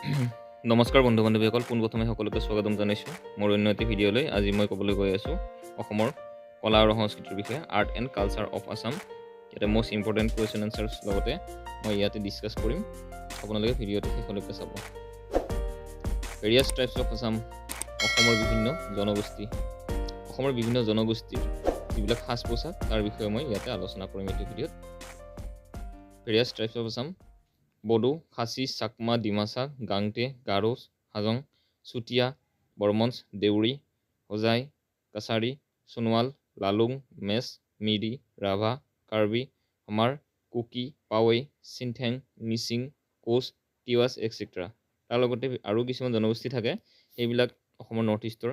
নমস্কাৰ বন্ধু বান্ধৱীসকল, পোনপ্ৰথমে সকলোকে স্বাগতম জনাইছোঁ মোৰ অন্য এটি ভিডিঅ'লৈ। আজি মই ক'বলৈ গৈ আছোঁ অসমৰ কলা আৰু সংস্কৃতিৰ বিষয়ে, art and culture of Assam. ইয়াতে মষ্ট ইম্পৰ্টেণ্ট কুৱেশ্যন এনচাৰ্ছ লগতে মই ইয়াতে ডিছকাছ কৰিম। আপোনালোকে ভিডিঅ'টো শেষলৈকে চাব। ভেৰিয়াছ ট্ৰাইবছ অফ আছাম, অসমৰ বিভিন্ন জনগোষ্ঠী। অসমৰ বিভিন্ন জনগোষ্ঠীৰ যিবিলাক সাজ পোছাক তাৰ বিষয়ে মই ইয়াতে আলোচনা কৰিম এইটো ভিডিঅ'ত। Various tribes of Assam: Bodo, Khasi, Chakma, Dimasa, Gangte, Garo, Hajong, Chutiya, Barman, Deori, Hojai, Kachari, Sonowal, Lalung, Mech, Miri, Rabha, Karbi, Hmar, Kuki, Pawai, Chinthang, Mising, Koch, Tiwas et cetera. তাৰ লগতে আৰু কিছুমান জনগোষ্ঠী থাকে, সেইবিলাক অসমৰ নৰ্থ ইষ্টৰ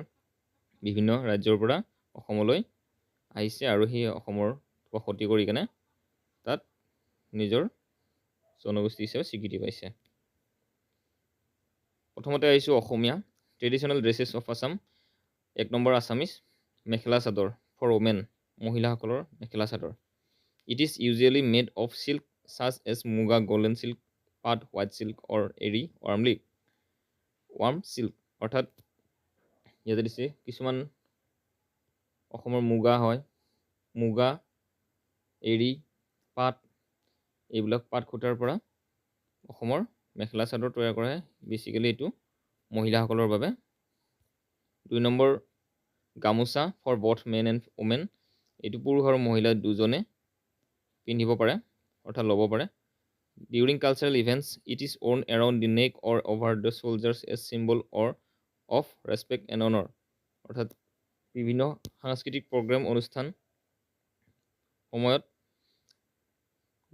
বিভিন্ন ৰাজ্যৰ পৰা অসমলৈ আহিছে আৰু সেই অসমৰ বসতি কৰি কেনে তাত নিজৰ জনগোষ্ঠী হিচাপে স্বীকৃতি পাইছে। প্ৰথমতে আহিছোঁ Asomiya traditional dresses of Assam. 1 number Assamese, mekhela chador for women, মহিলাসকলৰ মেখেলা চাদৰ। It is usually made of silk such as muga, golden silk, pat, white silk or eri, warm silk. অৰ্থাৎ ইয়াতে দিছে কিছুমান অসমৰ মুগা হয়, মুগা, এৰী, পাট, এইবিলাক পাট সূতাৰ পৰা অসমৰ মেখেলা চাদৰ তৈয়াৰ কৰা হয়। বেচিকেলি এইটো মহিলাসকলৰ বাবে। 2 number gamosa for both men and women. এইটো পুৰুষ আৰু মহিলা দুজনে পিন্ধিব পাৰে অৰ্থাৎ ল'ব পাৰে। During cultural events it is worn around the neck or over the shoulders as symbol or of respect and honour. অৰ্থাৎ বিভিন্ন সাংস্কৃতিক প্ৰগ্ৰেম অনুষ্ঠান সময়ত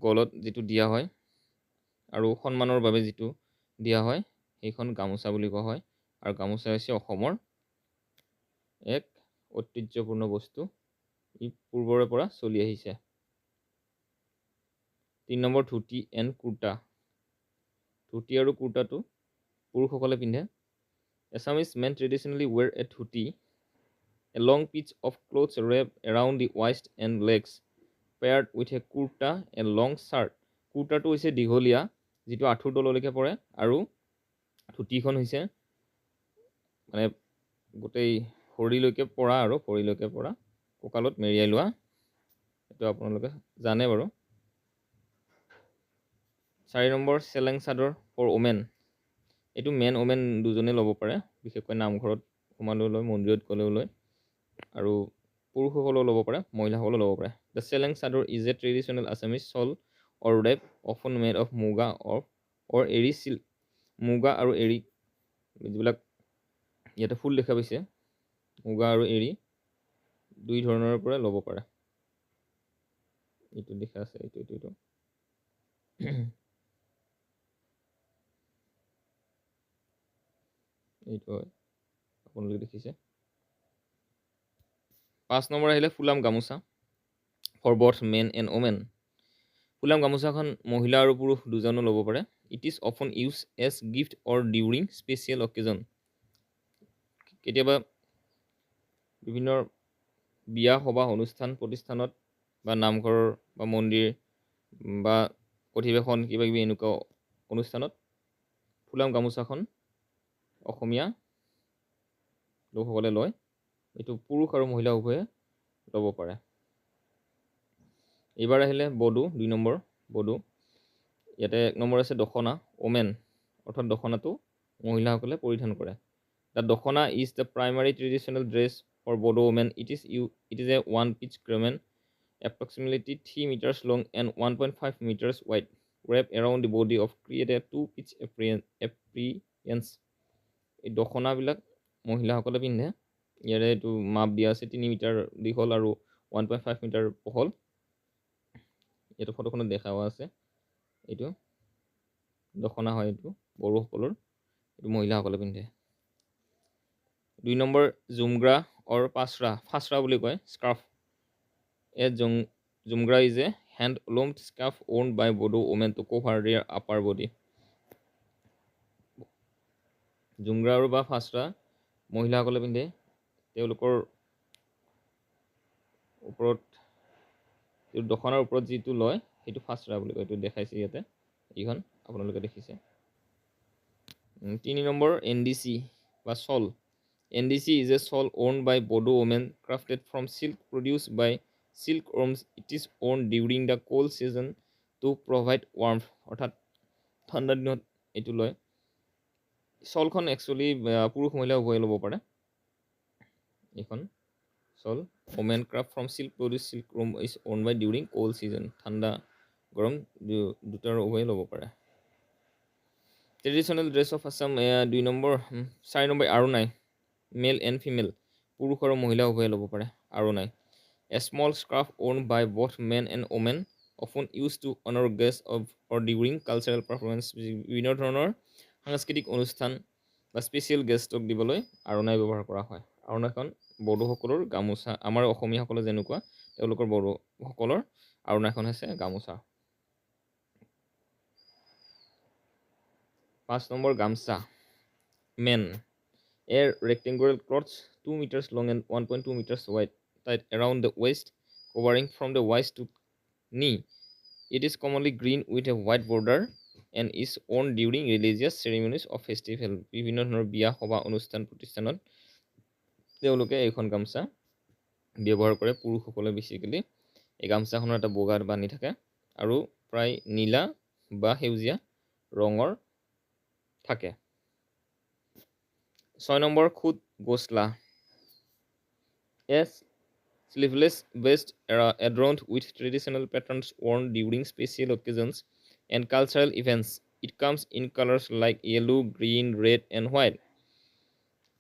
গলত যিটো দিয়া হয় আৰু সন্মানৰ বাবে যিটো দিয়া হয় সেইখন গামোচা বুলি কোৱা হয়। আৰু গামোচা হৈছে অসমৰ এক ঐতিহ্যপূৰ্ণ বস্তু, ই পূৰ্বৰে পৰা চলি আহিছে। 3 নম্বৰ ধুতি এণ্ড কুৰ্তা। ধুতি আৰু কুৰ্তাটো পুৰুষসকলে পিন্ধে। Assamese men traditionally wear a dhoti, a long piece of cloths wrap around the waist and legs, paired with a kurta a long shirt. কুৰ্তাটো হৈছে দীঘলীয়া, যিটো আঁঠুৰ তললৈকে পৰে, আৰু ধুতিখন হৈছে মানে গোটেই ভৰিলৈকে পৰা আৰু ভৰিলৈকে পৰা, কঁকালত মেৰিয়াই লোৱা। এইটো আপোনালোকে জানে বাৰু। 4 নম্বৰ চেলেং চাদৰ ফৰ ওমেন। এইটো মেন ওমেন দুজনে ল'ব পাৰে, বিশেষকৈ নামঘৰত সোমালেও লয়, মন্দিৰত গ'লেও লয়, আৰু পুৰুষসকলেও ল'ব পাৰে, মহিলাসকলেও ল'ব পাৰে। The chelleng chador is a traditional Assamese shawl or wrap often made of muga or এৰী চিল্ক। মুগা আৰু এৰী, যিবিলাক ইয়াতে ফুল দেখা পাইছে, মুগা আৰু এৰী দুই ধৰণৰ পৰা ল'ব পাৰে। এইটো দেখা আছে, এইটো এইটো হয়, আপোনালোকে দেখিছে। 5 নম্বৰ আহিলে phulam gamosa for both men and women. ফুলাম গামোচাখন মহিলা আৰু পুৰুষ দুজনো ল'ব পাৰে। It is often use as gift or during special occasion. কেতিয়াবা বিভিন্ন বিয়া সবাহ অনুষ্ঠান প্ৰতিষ্ঠানত বা নামঘৰৰ বা মন্দিৰ বা অধিৱেশন কিবা কিবি এনেকুৱা অনুষ্ঠানত ফুলাম গামোচাখন অসমীয়া লোকসকলে লয়। এইটো পুৰুষ আৰু মহিলা উভয়ে ল'ব পাৰে। এইবাৰ আহিলে বড়ো, 2 নম্বৰ বড়ো। ইয়াতে 1 নম্বৰ আছে দখনা ওমেন, অৰ্থাৎ দখনাটো মহিলাসকলে পৰিধান কৰে। The dokhona is the primary traditional dress for Bodo women. It is a one piece garment approximately 3 meters long and 1.5 meters wide, wrap around the body of create a 2-pitch appearance. এই দখনাবিলাক মহিলাসকলে পিন্ধে। ইয়াৰে এইটো মাপ দিয়া আছে 3 মিটাৰ দীঘল আৰু 1.5 মিটাৰ বহল। এইটো ফটোখনত দেখাও আছে, এইটো দখনা হয়, এইটো বড়োসকলৰ, এইটো মহিলাসকলে পিন্ধে। 2 নম্বৰ জুমগ্ৰা অৰ ফাচৰা বুলি কয়, scarf. A jumgra is a hand-loomed scarf worn by Bodo women to cover their upper body. জুমগ্ৰা আৰু বা ফাচৰা মহিলাসকলে পিন্ধে। তেওঁলোকৰ ওপৰত, দখনাৰ ওপৰত যিটো লয় সেইটো ফাচৰা বুলি কয়। এইটো দেখাইছে ইয়াতে, এইখন আপোনালোকে দেখিছে। 3 নম্বৰ NDC বা shawl. NDC is a shawl owned by Bodo women crafted from silk produced by silkworms. It is worn during the cold season to provide warmth. অৰ্থাৎ ঠাণ্ডা দিনত এইটো লয়। শ্বলখন একচুৱেলি পুৰুষ মহিলা উভয়ে ল'ব পাৰে। এইখন shawl women craft from silk produce silk worm is worn by during cold season. ঠাণ্ডা গৰম দুটাৰ উভয়ে ল'ব পাৰে। Traditional dress of Assam 2 number 4 number aronai male and female পুৰুষ আৰু মহিলা উভয়ে ল'ব পাৰে aronai. A small scarf worn by both men and women often use to honour guest of or during cultural performance. বিভিন্ন ধৰণৰ সাংস্কৃতিক অনুষ্ঠান বা স্পেচিয়েল গেষ্টক দিবলৈ আৰুনাই ব্যৱহাৰ কৰা হয়। আৰুনাইখন বড়োসকলৰ গামোচা, আমাৰ অসমীয়াসকলে যেনেকুৱা তেওঁলোকৰ বড়োসকলৰ আৰুনাইখন হৈছে গামোচা। 5 নম্বৰ গামছা man A rectangular cloth 2 meters long and 1.2 meters wide tied around the waist covering from the waist to knee. It is commonly green with a white border and is worn during religious ceremonies of festival. বিভিন্ন ধৰণৰ বিয়া সভা অনুষ্ঠান প্ৰতিষ্ঠানত তেওঁলোকে এইখন গামছা ব্যৱহাৰ কৰে। পুৰুষসকলে বেছিকেলি এই গামছাখনৰ এটা বগাত বান্ধি থাকে আৰু প্ৰায় নীলা বা সেউজীয়া ৰঙৰ থাকে। 6 নম্বৰ খুদ গোছলা এ sleeveless vest adorned with traditional patterns worn during special occasions and cultural events. It comes in colors like yellow, green, red and white.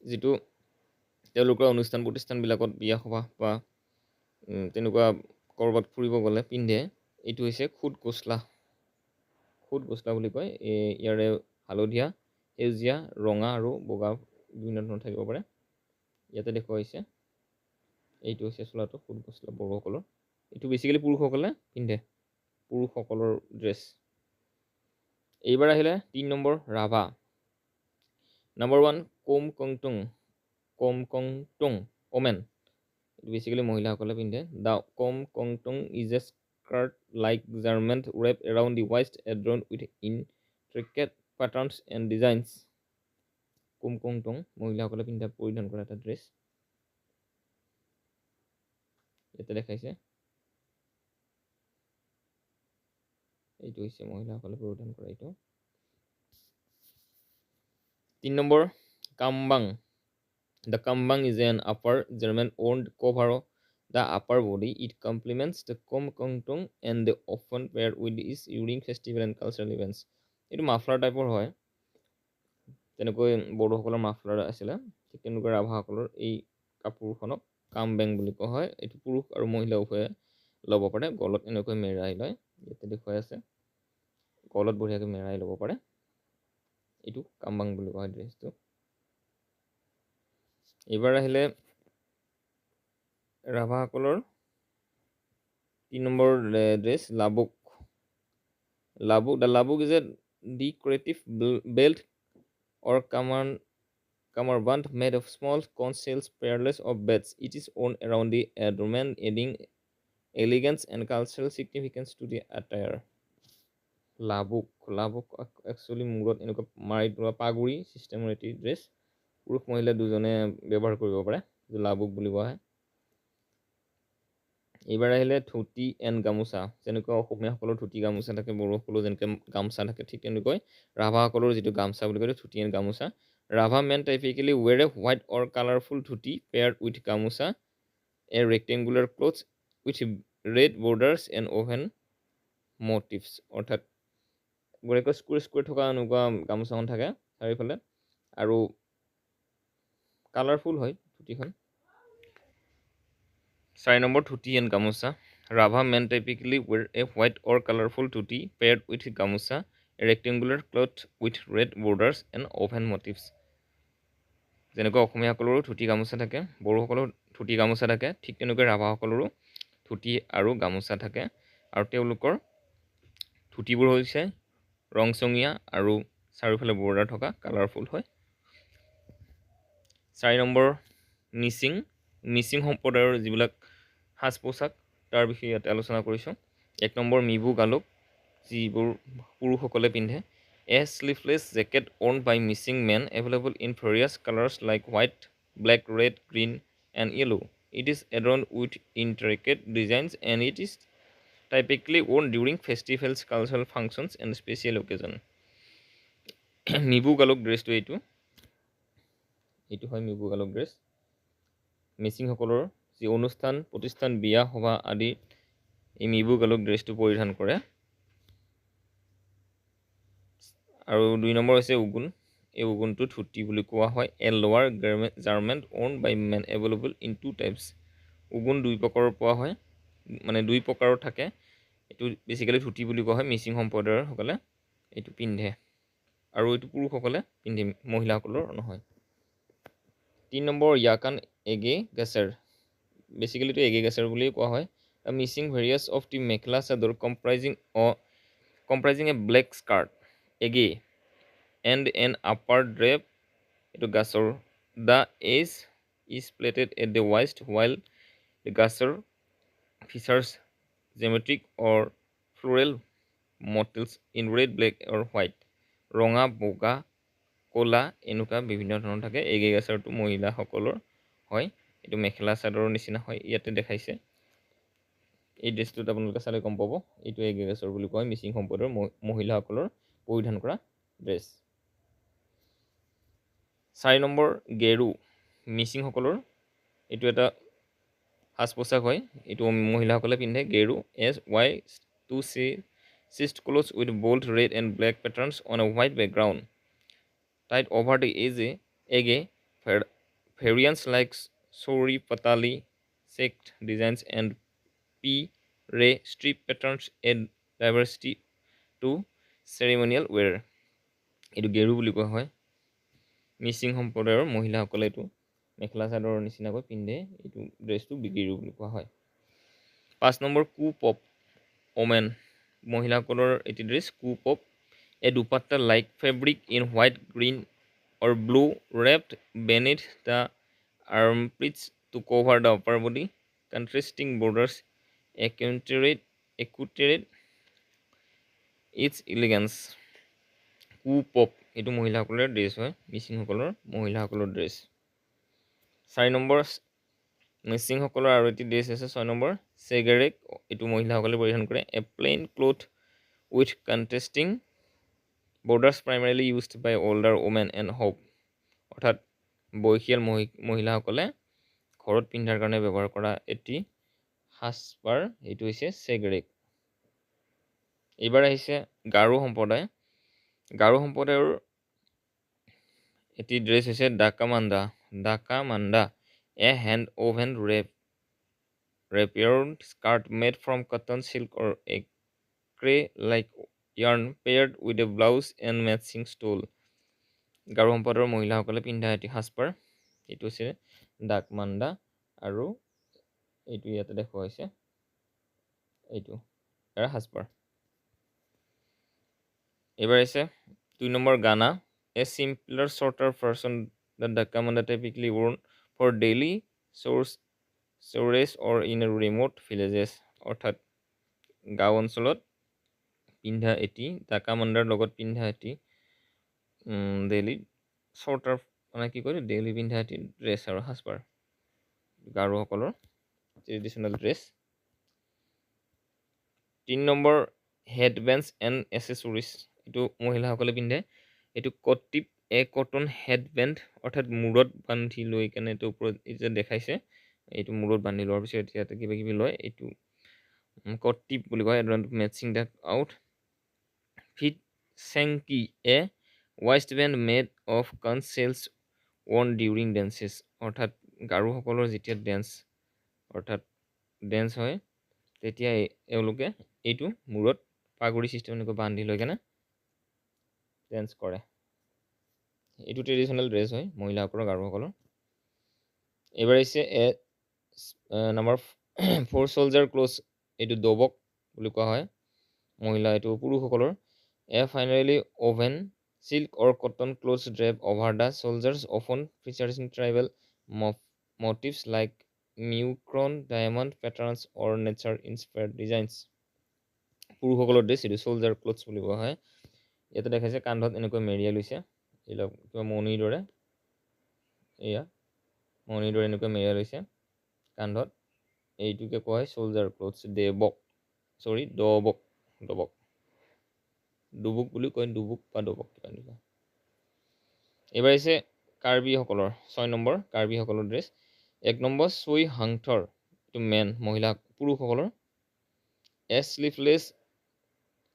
যিটো তেওঁলোকৰ অনুষ্ঠান প্ৰতিষ্ঠানবিলাকত বিয়া সভা বা তেনেকুৱা ক'ৰবাত ফুৰিব গ'লে পিন্ধে, এইটো হৈছে খুদ গোছলা। খুদ গোছলা বুলি কয়। ইয়াৰে হালধীয়া, সেউজীয়া, ৰঙা আৰু বগা বিভিন্ন ধৰণৰ থাকিব পাৰে। ইয়াতে দেখুওৱা হৈছে এইটো হৈছে চোলাটো খুদ গোছলা বড়োসকলৰ। এইটো বেছিকেলি পুৰুষসকলে পিন্ধে, পুৰুষসকলৰ ড্ৰেছ। এইবাৰ আহিলে 3 number Rabha. Number 1 komkongtong women. এইটো বেছিকেলি মহিলাসকলে পিন্ধে। The komkongtong is a skirt like garment wrap around the waist adorned with intricate patterns and designs. Komkongtong মহিলাসকলে পৰিধান কৰা এটা ড্ৰেছ। ইয়াতে দেখাইছে এইটো হৈছে মহিলাসকলে পৰিধান কৰা এইটো। 3 number কামবাং। The kambang is an upper German-owned cover of the upper body. It complements the komkongtong and the often paired with is during festival and cultural events. এইটো মাফলাৰ টাইপৰ হয়, তেনেকৈ বড়োসকলৰ মাফলাৰ আছিলে, ঠিক তেনেকৈ ৰাভাসকলৰ এই কাপোৰখনক কামবেং বুলি কোৱা হয়। এইটো পুৰুষ আৰু মহিলা উভয়ে ল'ব পাৰে। গলত এনেকৈ মেৰাই লয়, ইয়াতে দেখুৱাই আছে গলত বঢ়িয়াকৈ মেৰাই ল'ব পাৰে। এইটো কামবাং বুলি কোৱা হয় ড্ৰেছটো। এইবাৰ আহিলে ৰাভাসকলৰ 3 number dress labuk. The labuk is a decorative belt or kamarband made of small conch shells peerless of beds. It is worn around the abdomen, adding elegance and cultural significance to the attire. Labuk actually মূৰত এনেকুৱা মাৰি লোৱা পাগুৰি ছিষ্টেমৰ এটি dress. পুৰুষ মহিলা দুজনে ব্যৱহাৰ কৰিব পাৰে, লাবুক বুলি কোৱা হয়। এইবাৰ আহিলে ধুতি এণ্ড গামোচা। যেনেকৈ অসমীয়াসকলৰ ধুতি গামোচা থাকে, বড়োসকলৰ যেনেকৈ গামোচা থাকে, ঠিক তেনেকৈ ৰাভাসকলৰ যিটো গামোচা বুলি কয় dhoti and gamosa. Rabha men typically wear a white or colourful dhoti paired with gamosa a rectangular cloth with red borders and woven motifs. অৰ্থাৎ গৰেকৈ স্কুৱেৰ থকা এনেকুৱা গামোচাখন থাকে চাৰিওফালে আৰু কালাৰফুল হয় ধুতিখন। 4 number dhoti and gamosa. Rabha men typically wear a white or colourful dhoti paired with gamosa a rectangular cloth with red borders and woven motifs. যেনেকৈ অসমীয়াসকলৰো ধুতি গামোচা থাকে, বড়োসকলৰো ধুতি গামোচা থাকে, ঠিক তেনেকৈ ৰাভাসকলৰো ধুতি আৰু গামোচা থাকে। আৰু তেওঁলোকৰ ধুতিবোৰ হৈছে ৰংচঙীয়া আৰু চাৰিওফালে বৰ্ডাৰ থকা কালাৰফুল হয়। 4 নম্বৰ মিচিং সম্প্ৰদায়ৰ যিবিলাক সাজ পোছাক তাৰ বিষয়ে ইয়াতে আলোচনা কৰিছোঁ। 1 নম্বৰ মিবু গালোক, যিবোৰ পুৰুষসকলে পিন্ধে। A sleeveless jacket worn by missing men, available in various colors like white, black, red, green, and yellow. It is adorned with intricate designs and it is typically worn during festivals, cultural functions, and special occasions. মিবু গালক ড্ৰেছটো এইটো হয় মিবু গালক dress. মিচিংসকলৰ যি অনুষ্ঠান প্ৰতিষ্ঠান বিয়া সভা আদি এই মিবু গালক ড্ৰেছটো পৰিধান কৰে। আৰু 2 নম্বৰ হৈছে উগুন। এই উগুনটো ধুতি বুলি কোৱা হয়। A lower garment worn by men, available in 2 types. Ugun 2 প্ৰকাৰৰ পোৱা হয়, মানে 2 প্ৰকাৰৰ থাকে। এইটো বেছিকেলি ধুতি বুলি কোৱা হয়। মিচিং সম্প্ৰদায়ৰ সকলে এইটো পিন্ধে আৰু এইটো পুৰুষসকলে পিন্ধে, মহিলাসকলৰ নহয়। 3 নম্বৰ ইয়াকান এগে গেছাৰ। বেছিকেলি এইটো এগে গেছাৰ বুলিয়ে কোৱা হয়। Mising various of the mekhela chador comprising a black skirt, এগে, and an upper drape, এইটো গাছৰ। The edge is plaited at the waist, while the গাছৰ features geometric or floral motifs in red, black or white, ৰঙা, বগা, ক'লা এনেকুৱা বিভিন্ন ধৰণৰ থাকে। এগে গাছৰটো মহিলাসকলৰ হয়। এইটো মেখেলা চাদৰৰ নিচিনা হয়। ইয়াতে দেখাইছে। এই ড্ৰেছটোত আপোনালোকে চালে গম পাব এইটো এগে গাছৰ বুলি কয়। মিচিং সম্প্ৰদায়ৰ মহিলাসকলৰ পৰিধান কৰা ড্ৰেছ। 4 নম্বৰ গেৰু। মিচিংসকলৰ এইটো এটা সাজ পোছাক হয়। এইটো মহিলাসকলে পিন্ধে। গেৰু এজ ৱাই to chest cloth with bold red and black patterns on a white background. Tied over the ege variants like sori, patali, checked designs, and ray strip patterns add diversity to ceremonial wear. এইটো গেৰু বুলি কোৱা হয়। মিচিং সম্প্ৰদায়ৰ মহিলাসকলে এইটো মেখেলা চাদৰৰ নিচিনাকৈ পিন্ধে। এইটো ড্ৰেছটো গেৰু বুলি কোৱা হয়। 5 নম্বৰ কুপপ ওমেন। মহিলাসকলৰ এটি dress কুপপ। A dupatta like fabric in white, green, or blue, wrapped beneath the armpits to cover the upper body. Contrasting borders accentuate its elegance. কুপপ এইটো মহিলাসকলৰ ড্ৰেছ হয়। মিচিংসকলৰ মহিলাসকলৰ ড্ৰেছ। 4 নম্বৰ মিচিংসকলৰ আৰু এটি ড্ৰেছ আছে 6 নম্বৰ চেগেৰেক। এইটো মহিলাসকলে পৰিধান কৰে। A plain cloth with contrasting borders primarily used by older women and hope, অৰ্থাৎ বয়সীয়াল মহিলাসকলে ঘৰত পিন্ধাৰ কাৰণে ব্যৱহাৰ কৰা এটি সাজপাৰ। এইটো হৈছে চেগৰেক। এইবাৰ আহিছে গাৰো সম্প্ৰদায়। গাৰো সম্প্ৰদায়ৰ এটি ড্ৰেছ হৈছে dakmanda, a hand woven rapier skirt made from cotton, silk, or a cray-like yarn paired with a blouse and matching stole. Garo সম্প্ৰদায়ৰ মহিলাসকলে পিন্ধা এটি সাজপাৰ। এইটো হৈছে ডাকমাণ্ডা আৰু এইটো ইয়াতে দেখুওৱা হৈছে এইটো ইয়াৰ সাজপাৰ। এইবাৰ হৈছে 2 নম্বৰ গানা। A simpler, shorter version than Dakamanda typically worn for daily chores or in remote villages, অৰ্থাৎ গাঁও অঞ্চলত পিন্ধা এটি ডাকামাণ্ডাৰ লগত পিন্ধা এটি ডেইলি শ্বৰ্টাৰ মানে কি কয় ডেইলি পিন্ধা এটি ড্ৰেছ আৰু সাজপাৰ। গাৰোসকলৰ traditional dress. 3 number headbands and accessories. এইটো মহিলাসকলে পিন্ধে। এইটো কটন হেডবেণ্ড, অৰ্থাৎ মূৰত বান্ধি লৈ কেনে এইটো ওপৰত এতিয়া দেখাইছে। এইটো মূৰত বান্ধি লোৱাৰ পিছত ইয়াতে কিবা কিবি লয়। এইটো কটিপ বুলি কয়। Matching that outfit chengki, a waistband made of conch shells worn during dances, অৰ্থাৎ গাৰোসকলৰ যেতিয়া ডেন্স হয় তেতিয়া এওঁলোকে এইটো মূৰত পাগুৰি চিষ্টেম এনেকৈ বান্ধি লৈ কেনে ডেন্স কৰে। এইটো ট্ৰেডিশ্যনেল ড্ৰেছ হয় মহিলাসকলৰ গাৰোসকলৰ। এইবাৰ হৈছে নম্বৰ 4 soldier clothes। এইটো দবক বুলি কোৱা হয়। মহিলা এইটো পুৰুষসকলৰ। A finely woven silk or cotton clothes draped over the shoulders, often featuring tribal motifs like mucron, diamond patterns, or nature-inspired designs. পুৰুষসকলৰ ড্ৰেছ এইটো soldier clothes বুলি কোৱা হয়। ইয়াতে দেখাইছে কান্ধত এনেকৈ মেৰিয়াই লৈছে, এইবিলাক কিবা মণিৰ দৰে, এয়া মণিৰ দৰে এনেকৈ মেৰিয়াই লৈছে কান্ধত। এইটোকে কোৱা হয় চলজাৰ ক্লথছ, ডবক ডুবুক বুলি কয়, ডুবুক বা ডবক কিবা এনেকুৱা। এইবাৰ আহিছে কাৰ্বিসকলৰ 6 নম্বৰ কাৰ্বিসকলৰ ড্ৰেছ। 1 নম্বৰ চুই হাংথৰ, এইটো মেন মহিলা পুৰুষসকলৰ। Sleeveless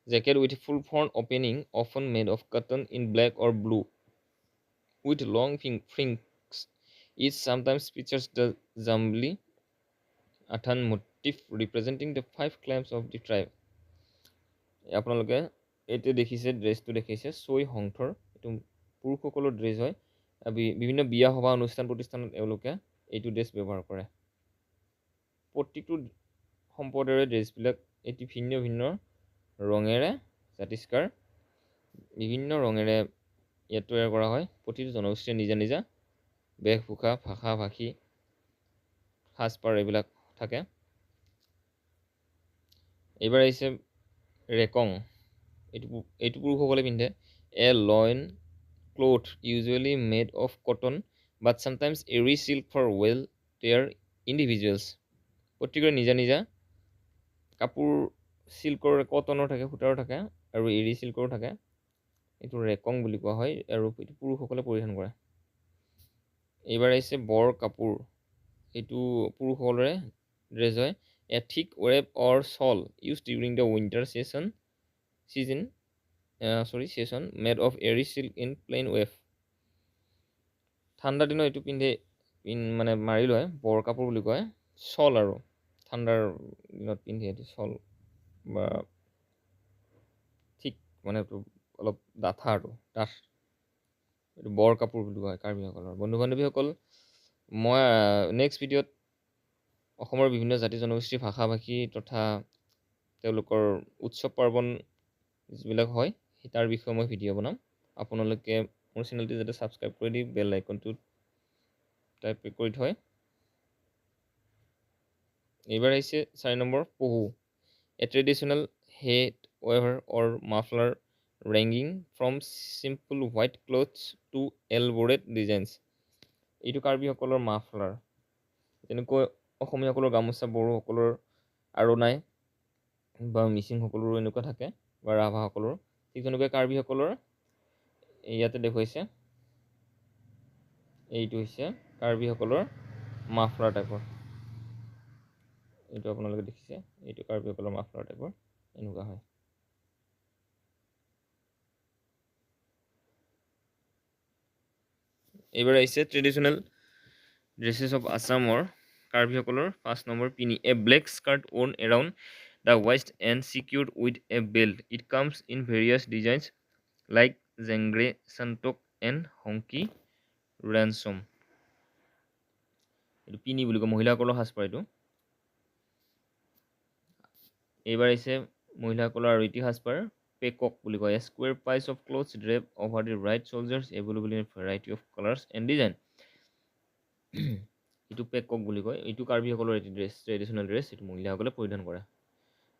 jacket with full front opening, often made of cotton in black or blue with long fringes. It sometimes features the jambili athon motif representing the 5 clans of the tribe. আপোনালোকে এইটো দেখিছে, ড্ৰেছটো দেখিছে চৈ হংথৰ, এইটো পুৰুষসকলৰ ড্ৰেছ হয়। বিভিন্ন বিয়া সভা অনুষ্ঠান প্ৰতিষ্ঠানত এওঁলোকে এইটো ড্ৰেছ ব্যৱহাৰ কৰে। প্ৰত্যেকটো সম্প্ৰদায়ৰ ড্ৰেছবিলাক এটি ভিন্ন ভিন্ন ৰঙেৰে জাতিষ্কাৰ, বিভিন্ন ৰঙেৰে ইয়াত তৈয়াৰ কৰা হয়। প্ৰতিটো জনগোষ্ঠীৰ নিজা নিজা বেশভূষা, ভাষা ভাষী, সাজপাৰ এইবিলাক থাকে। এইবাৰ আহিছে ৰেকং, এইটো পুৰুষসকলে পিন্ধে। A loin cloth usually made of cotton but sometimes eri silk for wealthier individuals. প্ৰত্যেকৰে নিজা নিজা কাপোৰ, চিল্কৰ, কটনৰ থাকে, সূতাৰ থাকে আৰু এৰি চিল্কৰো থাকে। এইটো ৰেকং বুলি কোৱা হয় আৰু এইটো পুৰুষসকলে পৰিধান কৰে। এইবাৰ আহিছে বৰ কাপোৰ, এইটো পুৰুষসকলৰে ড্ৰেছ হয়। এ থিক ৱেব or shawl used during the winter season made of eri silk in plain weave. ঠাণ্ডাৰ দিনত এইটো মানে মাৰি লয়, বৰ কাপোৰ বুলি কয়। শ্বল আৰু ঠাণ্ডাৰ দিনত পিন্ধে এইটো শ্বল, বা ঠিক মানে এইটো অলপ ডাঠা আৰু ডাঠ, এইটো বৰ কাপোৰ বুলি কয় কাৰ্বিসকলৰ। বন্ধু বান্ধৱীসকল, মই নেক্সট ভিডিঅ'ত অসমৰ বিভিন্ন জাতি জনগোষ্ঠীৰ ভাষা ভাষী তথা তেওঁলোকৰ উৎসৱ পাৰ্বণ যিবিলাক হয় তাৰ বিষয়ে মই ভিডিঅ' বনাম। আপোনালোকে মোৰ চেনেলটো যাতে ছাবস্ক্ৰাইব কৰি দি বেল আইকনটো টাইপ কৰি থয়। এইবাৰ আহিছে 4 number pohu. A traditional head wear or muffler ranging from simple white cloths to elaborate designs. এইটো কাৰ্বিসকলৰ মাফলাৰ, যেনেকৈ অসমীয়াসকলৰ গামোচা, বড়োসকলৰ আৰণাই বা মিচিংসকলৰো এনেকুৱা থাকে, বা ৰাভাসকলৰ। ঠিক তেনেকৈ কাৰ্বিসকলৰ ইয়াতে দেখুৱাইছে, এইটো হৈছে কাৰ্বিসকলৰ মাফলাৰ টাইপৰ। এইটো আপোনালোকে দেখিছে, এইটো কাৰ্বিসকলৰ মাফলাৰ টাইপৰ এনেকুৱা হয়। এইবাৰ আহিছে ট্ৰেডিশ্যনেল ড্ৰেছেছ অফ আছামৰ কাৰ্বিসকলৰ 5 number pini. A black skirt worn around the waist and secured with a belt. It comes in various designs like jengre, chantok and hongki rencham. এইটো পিনি বুলি কয়, মহিলাসকলৰ সাজপাৰ এইটো। এইবাৰ আহিছে মহিলাসকলৰ আৰু এটি সাজপাৰ, পেকক বুলি কয়। A square piece of cloths drape over the right shoulders available in variety of colours and design. এইটো পেকক বুলি কয়। এইটো কাৰ্বিসকলৰ এটি ড্ৰেছ, ট্ৰেডিশ্যনেল ড্ৰেছ, এইটো মহিলাসকলে পৰিধান কৰে।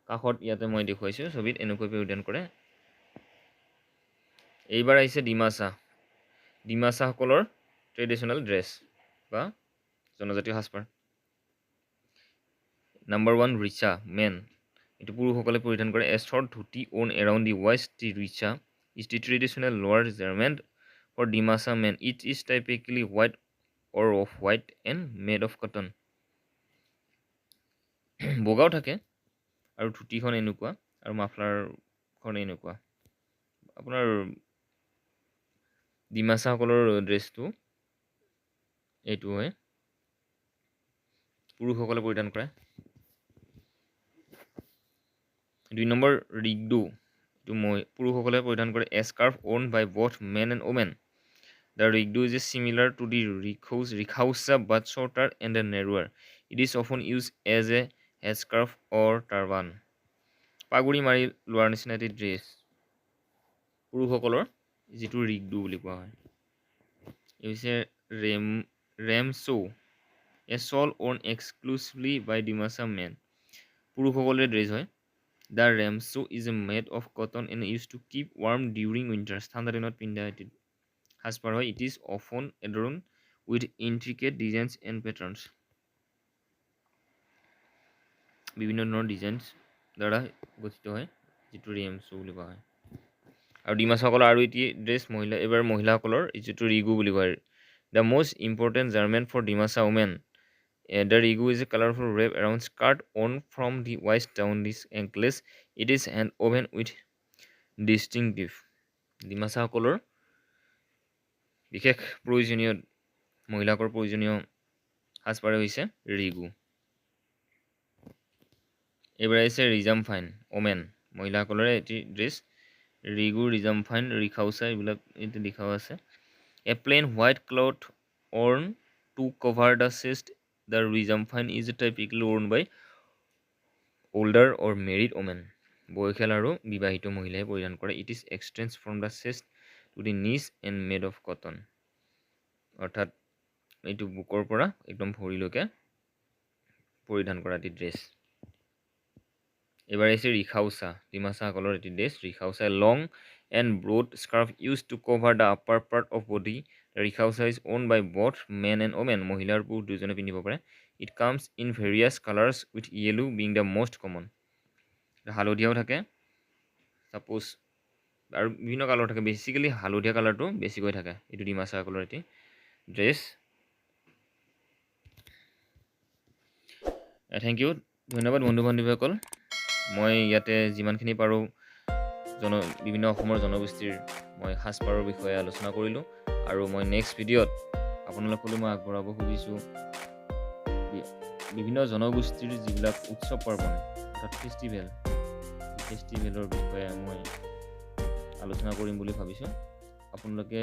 কাষত ইয়াতে মই দেখুৱাইছোঁ ছবিত, এনেকৈ পৰিধান কৰে। এইবাৰ আহিছে ডিমাচা, ডিমাচাসকলৰ ট্ৰেডিশ্যনেল ড্ৰেছ বা জনজাতীয় সাজপাৰ। নম্বৰ 1 ৰিচা মেন, এইটো পুৰুষসকলে পৰিধান কৰে। A short dhoti worn around the waist. The risa is the traditional lower garment for Dimasa men. It is typically white or off white and made of cotton. বগাও থাকে আৰু ধুতিখন এনেকুৱা আৰু মাফলাৰখন এনেকুৱা। আপোনাৰ ডিমাচাসকলৰ ড্ৰেছটো এইটো হয়, পুৰুষসকলে পৰিধান কৰে। 2 নম্বৰ ৰিগডু, এইটো পুৰুষসকলে পৰিধান কৰে। A scarf worn by both men and women. The rigdu is similar to the rikhaucha but shorter and narrower. It is often use as a head scarf or turban. পাগুৰি মাৰি লোৱাৰ নিচিনা এটি ড্ৰেছ, পুৰুষসকলৰ যিটো ৰিগডু বুলি কোৱা হয়। এই হৈছে ৰেমচৌ, এ শ্বল ওৰ্ন এক্সক্লুচিভলি বাই ডিমাচা মেন। পুৰুষসকলৰ ড্ৰেছ হয়। The remsu is made of cotton and used to keep warm during winter. ঠাণ্ডা দিনত পিন্ধা এটি সাজপাৰ হয়. It is often adorned with intricate designs and patterns. বিভিন্ন ধৰণৰ ডিজাইনছ দ্বাৰা গঠিত হয়, যিটো ৰেমচু বুলি কোৱা হয়. আৰু ডিমাছাসকলৰ আৰু এটি ড্ৰেছ এইবাৰ মহিলাসকলৰ যিটো ৰিগু বুলি কয়. The most important garment for Dimasa women. The rigu is a colorful wrap around skirt worn from the waist down the ankles. It is hand woven with distinctive. ডিমাছাসকলৰ বিশেষ প্ৰয়োজনীয় মহিলাকৰ প্ৰয়োজনীয় সাজপাৰ হৈছে ৰিগু. এইবাৰ আহিছে ৰিজাম ফাইন ওমেন মহিলাসকলৰে এটি ড্ৰেছ. ৰিগু ৰিজাম ফাইন ৰিখাউচা এইবিলাক এইটো লিখাও আছে. A plain white cloth worn to cover the chest. The rizam fine is typically worn by older or married women. বয়সীয়াল আৰু বিবাহিত মহিলাই পৰিধান কৰে. It is extends from the chest to the knees and made of cotton. অৰ্থাৎ এইটো বুকৰ পৰা একদম ভৰিলৈকে পৰিধান কৰা এটি ড্ৰেছ. এবাৰ আহিছে ৰিখাউচা ডিমাছাসকলৰ এটি dress. Rikhaucha long and broad scarf used to cover the upper part of body. The rikhausa is owned by both men and women. মহিলা আৰু পুৰুষ দুজনে পিন্ধিব পাৰে. It comes in various colors with yellow being the most common. হালধীয়াও থাকে suppose আৰু বিভিন্ন colour থাকে. বেচিকেলি হালধীয়া কালাৰটো বেছিকৈ থাকে. এইটো ডিমাছাসকলৰ এটি ড্ৰেছ. Thank U. ধন্যবাদ বন্ধু বান্ধৱীসকল. মই ইয়াতে যিমানখিনি পাৰোঁ বিভিন্ন অসমৰ জনগোষ্ঠীৰ মই সাজপাৰৰ বিষয়ে আলোচনা কৰিলোঁ. আৰু মই নেক্সট ভিডিঅ'ত আপোনালোকলৈ মই আগবঢ়াব খুজিছোঁ বিভিন্ন জনগোষ্ঠীৰ যিবিলাক উৎসৱ পাৰ্বণ অৰ্থাৎ ফেষ্টিভেলৰ বিষয়ে মই আলোচনা কৰিম বুলি ভাবিছোঁ. আপোনালোকে